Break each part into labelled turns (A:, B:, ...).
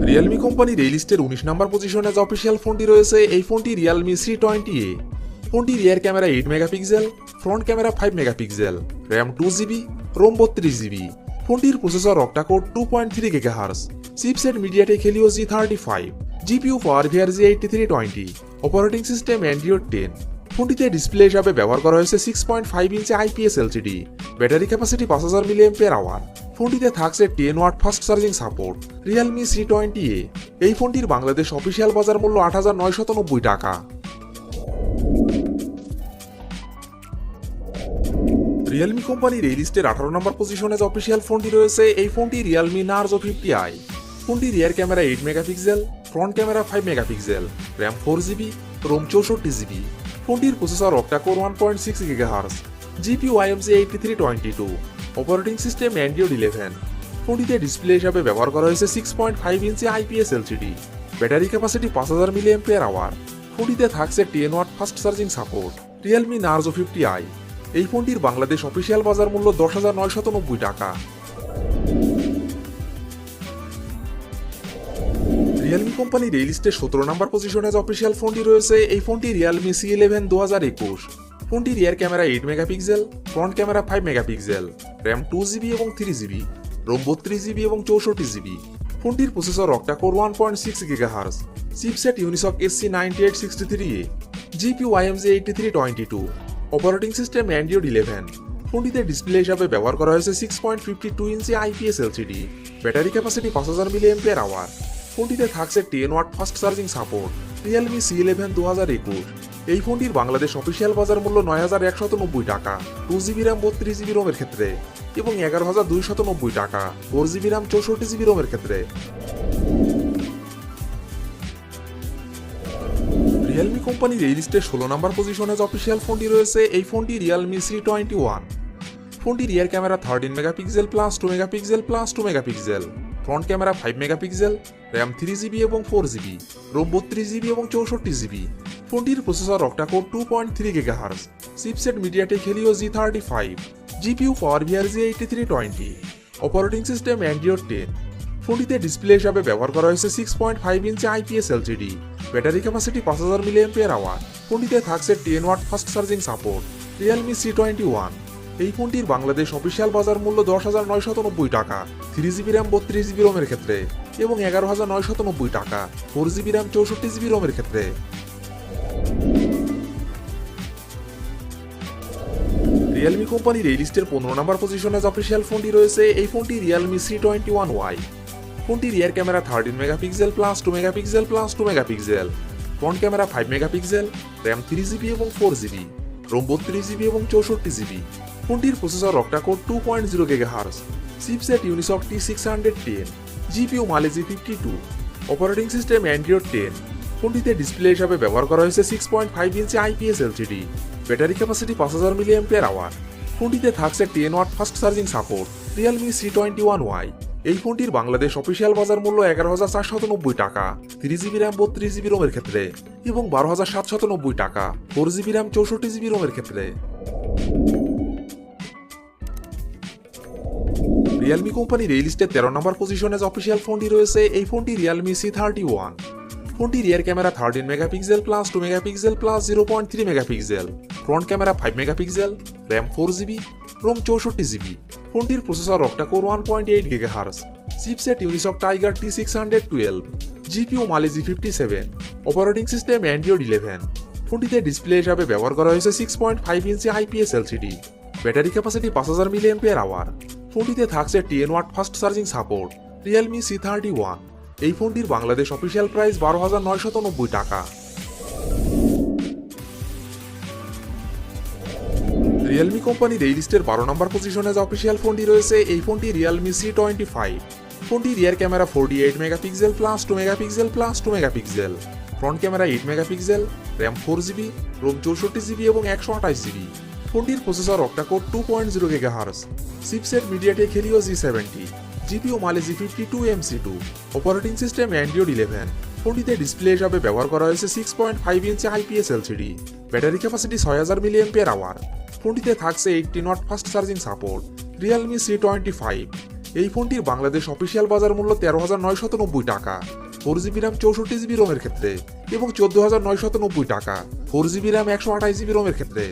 A: Realme কোম্পানির এই লিস্টের 19 নম্বর পজিশনে যে অফিসিয়াল ফোনটি রয়েছে এই ফোনটি Realme C20A। ফোনটি rear camera 8 megapixel, front camera 5 megapixel, RAM 2GB, ROM 32GB। ফোনটির processor octa core 2.3 GHz, chipset MediaTek Helio G35, GPU PowerVR G8320, operating system Android 10। ফোনটিতে ডিসপ্লে হিসাবে ব্যবহার করা হয়েছে 6.5 ইঞ্চি IPS LCD, battery capacity 5000 mAh। ফোনটিতে থাকছে 10 watt fast charging support. Realme C20A এই ফোনটির বাংলাদেশ অফিসিয়াল বাজার মূল্য 8990 টাকা। Realme কোম্পানির এই লিস্টের 18 নম্বর পজিশনে যে অফিসিয়াল ফোনটি রয়েছে এই ফোনটি Realme Narzo 50i। ফোনটি rear camera 8 megapixel, front camera 5 megapixel, RAM 4GB, ROM 64GB। ফোনটির processor octa core 1.6 GHz, GPU IMC 8322, operating system Android 11। ফোনটিতে ডিসপ্লে হিসাবে ব্যবহার করা হয়েছে 6.5 ইঞ্চি IPS LCD, battery capacity 5000 mAh। ফোনটিতে থাকছে 10 watt fast charging support. Realme Narzo 50i এই ফোনটির বাংলাদেশ অফিসিয়াল বাজার মূল্য 10,990 টাকা। Realme কোম্পানির এই লিস্টে 17 নম্বর পজিশনে যে অফিসিয়াল ফোনটি রয়েছে এই ফোনটি Realme C11 2021। ফোনটি rear camera 8 megapixel, front camera 5 megapixel, RAM 2GB এবং 3GB, রোম 32GB এবং 64GB। ফোনটির processor octa core 1.6 GHz, chipset Unisoc SC9863A, GPU IMC 8322, operating system Android 11। ফোনটিতে ডিসপ্লে হিসাবে ব্যবহার করা হয়েছে 6.52 inch IPS LCD, battery capacity 5000 mAh। ফোনটিতে থাকছে 10 watt fast charging support. Realme C11 2021 এই ফোনটির বাংলাদেশ অফিসিয়াল বাজার মূল্য 9190 টাকা 2GB র্যাম 32GB রোমের ক্ষেত্রে এবং 11290 টাকা 4GB র্যাম 64GB রোমের ক্ষেত্রে। Realme কোম্পানির এই লিস্টে 16 নম্বর পজিশনে যে অফিসিয়াল ফোনটি রয়েছে এই ফোনটি Realme C21। ফোনটি rear camera 13 megapixel plus 2 megapixel plus 2 megapixel, front camera 5 megapixel, RAM 3GB এবং 4GB, রোম 32GB এবং 64GB। ফোনটির processor octa core 2.3 GHz, chipset MediaTek Helio G35, GPU PowerVR G8320, operating system Android 10। ফোনটিতে display হিসাবে ব্যবহার করা হয়েছে 6.5 ইঞ্চি IPS LCD, battery capacity 5000 mAh। ফোনটিতে থাকছে 10 watt fast charging support. Realme C21 এই ফোনটির বাংলাদেশ অফিসিয়াল বাজার মূল্য 10,990 টাকা 3GB র্যাম 32GB রোমের ক্ষেত্রে এবং 11,990 টাকা 4GB র্যাম 64GB রোমের ক্ষেত্রে। Realme কোম্পানির এই লিস্টের 15 নম্বর পজিশনে যে অফিসিয়াল ফোনটি রয়েছে এই ফোনটি Realme C21Y। ফোনটি rear camera 13 megapixel plus 2 megapixel plus 2 megapixel, front camera 5 megapixel, RAM 3GB এবং 4GB, রোম 32GB এবং 64GB। ফোনটির processor octa core 2.0 GHz, chipset Unisoc T610, GPU Mali 52, operating system Android 10। ফোনটিতে ডিসপ্লে হিসাবে ব্যবহার করা হয়েছে 6.5 ইঞ্চি IPS LCD, battery capacity 5000 mAh। ফোনটিতে থাকছে 10 watt fast charging support. Realme C21Y এই ফোনটির বাংলাদেশ অফিসিয়াল বাজার মূল্য 11,490 টাকা 3GB র্যাম 32GB রোমের ক্ষেত্রে এবং 12,790 টাকা 4GB র্যাম 64GB রোমের ক্ষেত্রে। Realme কোম্পানির এই লিস্টে 13 নম্বর পজিশনে যে অফিসিয়াল ফোনটি রয়েছে এই ফোনটি Realme C31। ফোনটি rear camera 13 megapixel plus 2 megapixel plus 0.3 megapixel, front camera 5 megapixel, RAM 4GB, ROM 64GB। ফোনটির processor octa core 1.8 GHz, chipset Unisoc Tiger T612, GPU Mali G57, operating system Android 11। ফোনটিতে ডিসপ্লে হিসাবে ব্যবহার করা হয়েছে 6.5 ইঞ্চি IPS LCD, battery capacity 5000 mAh। ফোনটিতে থাকছে 10 watt fast charging support. Realme C31 এই ফোনটির বাংলাদেশ অফিসিয়াল প্রাইস 12,990 টাকা। Realme কোম্পানির এই লিস্টের 12 নম্বর পজিশনে যে অফিসিয়াল ফোনটি রয়েছে এই ফোনটি Realme C25। ফোনটি rear camera 48 megapixel plus 2 megapixel plus 2 megapixel, front camera 8 megapixel, RAM 4GB, ROM 64GB এবং 128GB। ফোনটির processor octa core 2.0 GHz, chipset MediaTek Helio G70, GPU Mali G52 MC2, operating system Android 11। ফোনটিতে display হিসাবে ব্যবহার করা হয়েছে 6.5 ইঞ্চি IPS LCD, battery capacity 6000 mAh। ফোনটিতে থাকছে 18 watt fast charging support. Realme C25 এই ফোনটির বাংলাদেশ অফিসিয়াল বাজার মূল্য 13,990 টাকা 4GB RAM 64GB রোমের ক্ষেত্রে এবং 14,990 টাকা 4GB RAM 128GB রোমের ক্ষেত্রে।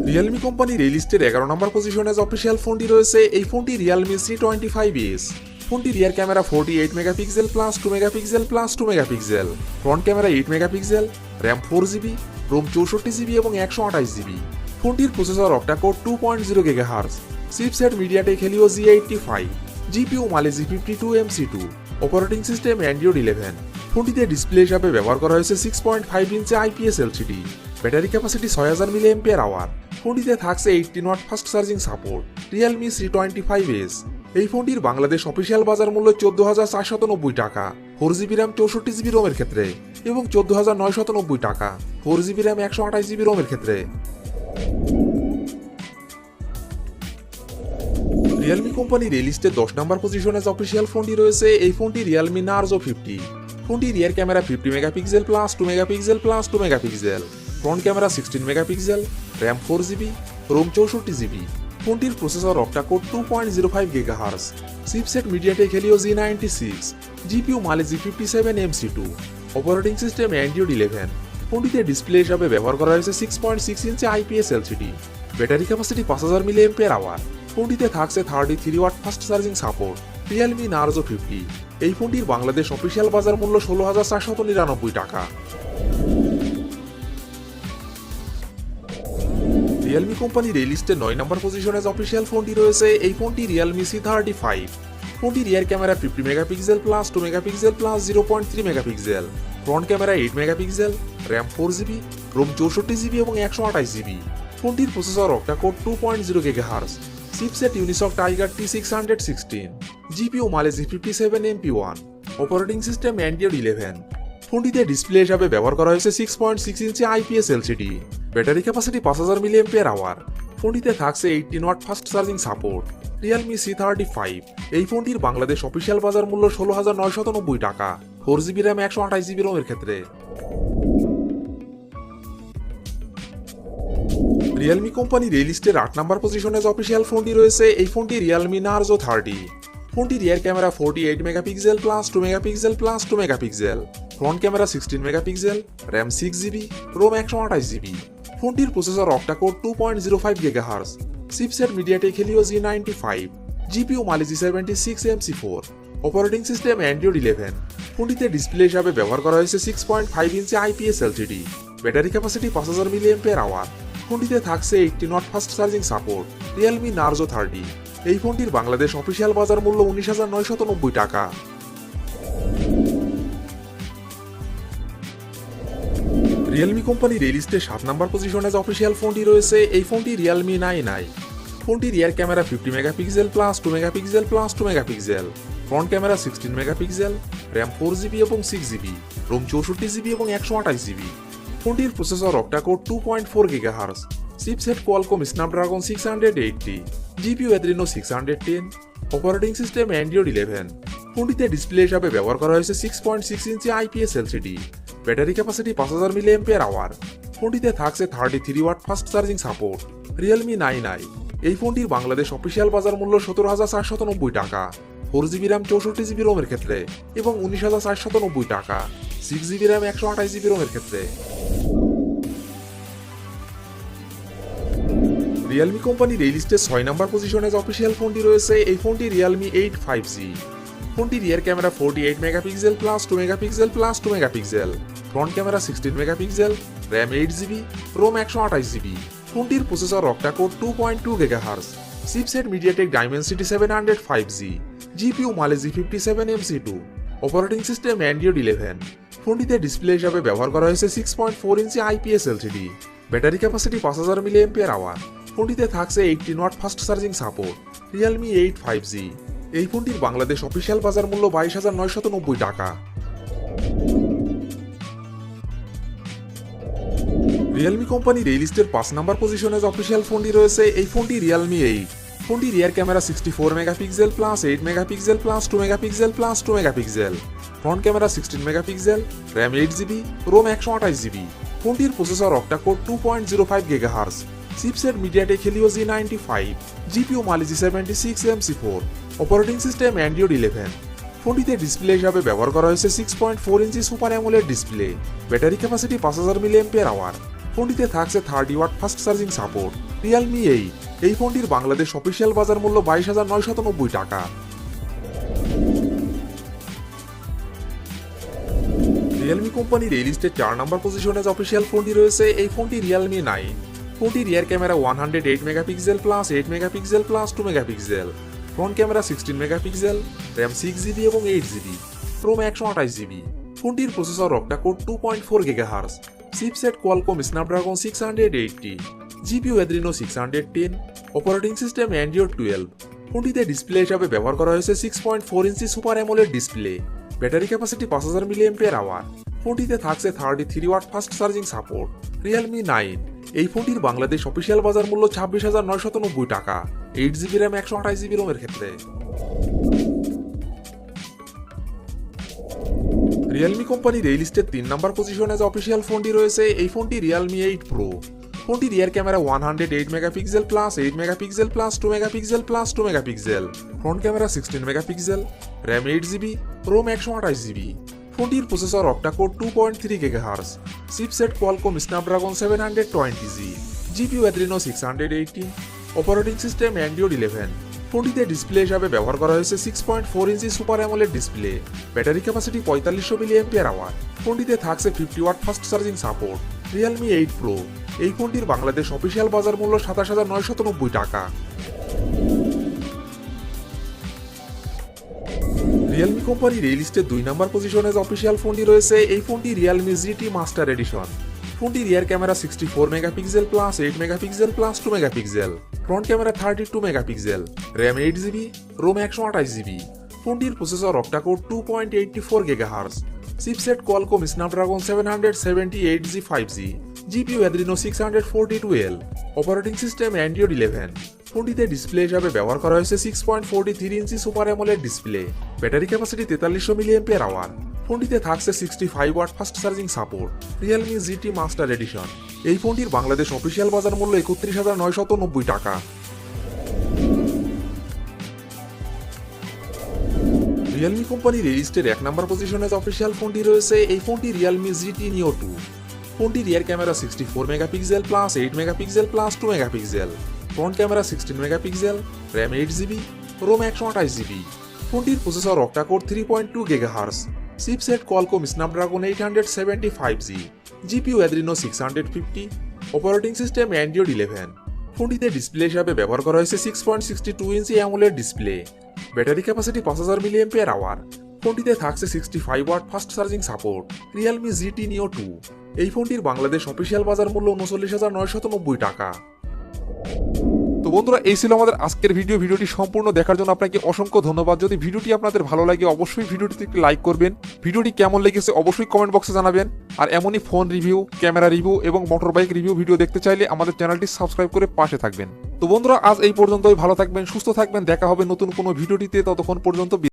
A: রিয়েলমি কোম্পানির এই লিস্টের 11 নম্বর পজিশনে অফিসিয়াল ফোনটি রয়েছে এই ফোনটি Realme C25s। ফোনটি rear camera 48 megapixel plus 2 megapixel plus 2 megapixel, front camera 8 megapixel, RAM 4GB, ROM 64GB এবং 128GB। ফোনটির processor octa core 2.0 GHz, chipset MediaTek Helio G85, GPU Mali G52 MC2, operating system Android 11। ফোনটিতে display হিসাবে ব্যবহার করা হয়েছে 6.5 ইঞ্চি IPS LCD, battery capacity 6000 mAh। ফোনটিতে থাকছে 18 watt fast charging support. Realme C25s। এই ফোনটির বাংলাদেশ অফিসিয়াল বাজার মূল্য 14,490 টাকা 4GB RAM 64GB রোমের ক্ষেত্রে এবং 14,990 টাকা 4GB RAM 128GB রোমের ক্ষেত্রে। রিয়েলমি কোম্পানির এই লিস্টে 10 নম্বর পজিশনে অফিসিয়াল ফোনটি রয়েছে এই ফোনটি Realme Narzo 50। ফোনটি rear camera 50 megapixel plus 2 megapixel plus 2 megapixel, front camera 16 megapixel, RAM 4GB, ROM 64GB। ফোনটির processor octa core 2.05 GHz, chipset MediaTek Helio G96, GPU Mali G57 MC2, operating system Android 11। ফোনটিতে display হিসাবে ব্যবহার করা হয়েছে 6.6 inch IPS LCD, battery capacity 5000 mAh। ফোনটিতে থাকছে 33 watt fast charging support. Realme Narzo 50। এই ফোনটির বাংলাদেশ অফিসিয়াল বাজার মূল্য 16,499 টাকা। রিয়েলমি কোম্পানির এই লিস্টে 9 নম্বর পজিশনে অফিসিয়াল ফোনটি রয়েছে এই ফোনটি Realme C35। ফোনটি rear camera 50 megapixel plus 2 megapixel plus 0.3 megapixel, front camera 8 megapixel, RAM 4GB, ROM 64GB এবং 128GB। ফোনটির processor octa core 2.0 GHz, chipset Unisoc Tiger T616, GPU Mali G57 MP1, operating system Android 11। ফোনটিতে display হিসাবে ব্যবহার করা হয়েছে 6.6 inch IPS LCD, battery capacity 5000 mAh। ফোনটিতে থাকছে 18 watt fast charging support. Realme C35। এই ফোনটির বাংলাদেশ অফিসিয়াল বাজার মূল্য 16,990 টাকা 4GB RAM 128GB রোমের ক্ষেত্রে। রিয়েলমি কোম্পানির এই লিস্টের 8 নম্বর পজিশনে অফিসিয়াল ফোনটি রয়েছে এই ফোনটি Realme Narzo 30। ফোনটি rear camera 48 megapixel plus 2 megapixel plus 2 megapixel, front camera 16 megapixel, RAM 6GB, ROM 128GB। ফোনটির processor octa core 2.05 GHz, chipset MediaTek Helio G95, GPU Mali G76 MC4, operating system Android 11। ফোনটিতে display হিসাবে ব্যবহার করা হয়েছে 6.5 ইঞ্চি IPS LCD, battery capacity 5000 mAh। ফোনটিতে থাকছে 18 watt fast charging support. Realme Narzo 30। এই ফোনটির বাংলাদেশ অফিসিয়াল বাজার মূল্য 19,990 টাকা। রিয়েলমি কোম্পানির এই লিস্টে 7 নম্বর পজিশনে অফিসিয়াল ফোনটি রয়েছে এই ফোনটি Realme 9i। ফোনটি rear camera 50 megapixel plus 2 megapixel plus 2 megapixel, front camera 16 megapixel, RAM 4GB এবং 6GB, রোম 64GB এবং 128GB। ফোনটির processor octa core 2.4 GHz, chipset Qualcomm Snapdragon 680, GPU Adreno 610, operating system Android 11। ফোনটিতে ডিসপ্লে হিসাবে ব্যবহার করা হয়েছে 6.6 inch IPS LCD, battery capacity 5000 mAh। ফোনটিতে থাকছে 33 watt fast charging support. Realme 9i। এই ফোনটির বাংলাদেশ অফিসিয়াল বাজার মূল্য 17,490 টাকা 4GB RAM 64GB রোমের ক্ষেত্রে এবং 19,490 টাকা 6GB RAM 128GB রোমের ক্ষেত্রে। রিয়েলমি কোম্পানির এই লিস্টে 6 নম্বর পজিশনে অফিসিয়াল ফোনটি রয়েছে এই ফোনটি Realme 8 5G। ফোনটি rear camera 48 megapixel plus 2 megapixel plus 2 megapixel, front camera 16 megapixel, RAM 8GB, ROM 128GB। ফোনটির processor octa core 2.2 GHz, chipset MediaTek Dimensity 700 5G, GPU Mali G57 MC2, operating system Android 11। ফোনটিতে display হিসাবে ব্যবহার করা হয়েছে 6.4 ইঞ্চি IPS LCD, battery capacity 5000 mAh। ফোনটিতে থাকছে 18 watt fast charging support. Realme 8 5G। এই ফোনটির বাংলাদেশ অফিসিয়াল বাজার মূল্য 22,990 টাকা। রিয়েলমি কোম্পানির এই লিস্টের 5 নম্বর পজিশনে অফিসিয়াল ফোনটি রয়েছে এই ফোনটি Realme 8। ফোনটি rear camera 64 megapixel plus 8 megapixel plus 2 megapixel plus 2 megapixel, front camera 16 megapixel, RAM 8GB, ROM 128GB। ফোনটির processor octa core 2.05 GHz, chipset MediaTek Helio G95, GPU Mali G76 MC4, operating system Android 11। ফোনটিতে display হিসাবে ব্যবহার করা হয়েছে 6.4 inch super AMOLED display, battery capacity 5000 mAh। ফোনটিতে থাকছে 30 watt fast charging support. Realme 8, এই ফোনটির বাংলাদেশ অফিসিয়াল বাজার মূল্য 22,990 টাকা। Realme কোম্পানির এই লিস্টে 4 নম্বর পজিশনে যে অফিসিয়াল ফোনটি রয়েছে এই ফোনটি Realme 9। ফোনটির rear camera 108 megapixel plus 8 megapixel plus 2 megapixel, front camera 16 megapixel, RAM 6GB এবং 8GB, রোম 128GB। ফোনটির processor octa core 2.4 GHz, chipset Qualcomm Snapdragon 680, GPU Adreno 610, operating system Android 12। ফোনটিতে ডিসপ্লে হিসাবে ব্যবহার করা হয়েছে 6.4 inch super AMOLED display, battery capacity 5000 mAh। ফোনটিতে থাকছে 33 watt fast charging support. Realme 9, এই ফোনটির বাংলাদেশ অফিসিয়াল বাজার মূল্য 26,990 টাকা, 8GB র্যাম 128GB রোমের ক্ষেত্রে। Realme কোম্পানির এই লিস্টের 3 নম্বর পজিশনে যে অফিসিয়াল ফোনটি রয়েছে এই ফোনটি Realme 8 Pro। ফোনটি rear camera 108 megapixel plus 8 megapixel plus 2 megapixel plus 2 megapixel, front camera 16 megapixel, RAM 8GB, ROM 128GB। ফোনটির processor octa core 2.3 GHz, chipset Qualcomm Snapdragon 720G, GPU Adreno 680, operating system Android 11। ফোনটিতে display হিসাবে ব্যবহার করা হয়েছে 6.4 inch super AMOLED display, battery capacity 4500 mAh। ফোনটিতে থাকছে 50 watt fast charging support. Realme 8 Pro, এই ফোনটির বাংলাদেশ অফিসিয়াল বাজার মূল্য 27,990 টাকা। Realme কোম্পানির এই লিস্টে 2 নম্বর পজিশনে যে অফিসিয়াল ফোনটি রয়েছে এই ফোনটি Realme GT মাস্টার এডিশন। ফোনটি rear camera 64 megapixel plus 8 megapixel plus 2 megapixel, front camera 32 megapixel, RAM 8GB, ROM 128GB। ফোনটির processor octa core 2.84 GHz, chipset Qualcomm Snapdragon 778G 5G, GPU Adreno 642L, operating system Android 11। ফোনটিতে display হিসাবে ব্যবহার করা হয়েছে 6.43 inch super AMOLED display, battery capacity 4300 mAh। ফোনটিতে থাকছে 65 watt fast charging support. Realme GT master edition, এই ফোনটির বাংলাদেশ অফিসিয়াল বাজার মূল্য 31,990 টাকা। Realme কোম্পানির এই লিস্টের 1 নম্বর পজিশনে যে অফিসিয়াল ফোনটি রয়েছে এই ফোনটি Realme GT Neo 2। ফোনটি rear camera 64 megapixel plus 8 megapixel plus 2 megapixel, front camera 16 megapixel, RAM 8GB, ROM 128GB। ফোনটির processor octa core 3.2 GHz, chipset Qualcomm Snapdragon 875G, GPU Adreno 650, operating system Android 11। ফোনটিতে ডিসপ্লে হিসাবে ব্যবহার করা হয়েছে 6.62 ইঞ্চি AMOLED display, battery capacity 5000 mAh। ফোনটিতে থাকছে 65 watt fast charging support. Realme GT Neo 2, এই ফোনটির বাংলাদেশ অফিসিয়াল বাজার মূল্য 39,990 টাকা। তো বন্ধুরা, এই ছিল আমাদের আজকের ভিডিওটি সম্পূর্ণ দেখার জন্য আপনাকে অসংখ্য ধন্যবাদ। যদি ভিডিওটি আপনাদের ভালো লাগে অবশ্যই ভিডিওটিতে একটি লাইক করবেন, ভিডিওটি কেমন লেগেছে অবশ্যই কমেন্ট বক্সে জানাবেন। আর এমনই ফোন রিভিউ, ক্যামেরা রিভিউ এবং মোটর বাইক রিভিউ ভিডিও দেখতে চাইলে আমাদের চ্যানেলটি সাবস্ক্রাইব করে পাশে থাকবেন। তো বন্ধুরা, আজ এই পর্যন্তই। ভালো থাকবেন, সুস্থ থাকবেন, দেখা হবে নতুন কোনো ভিডিওটিতে। ততক্ষণ পর্যন্ত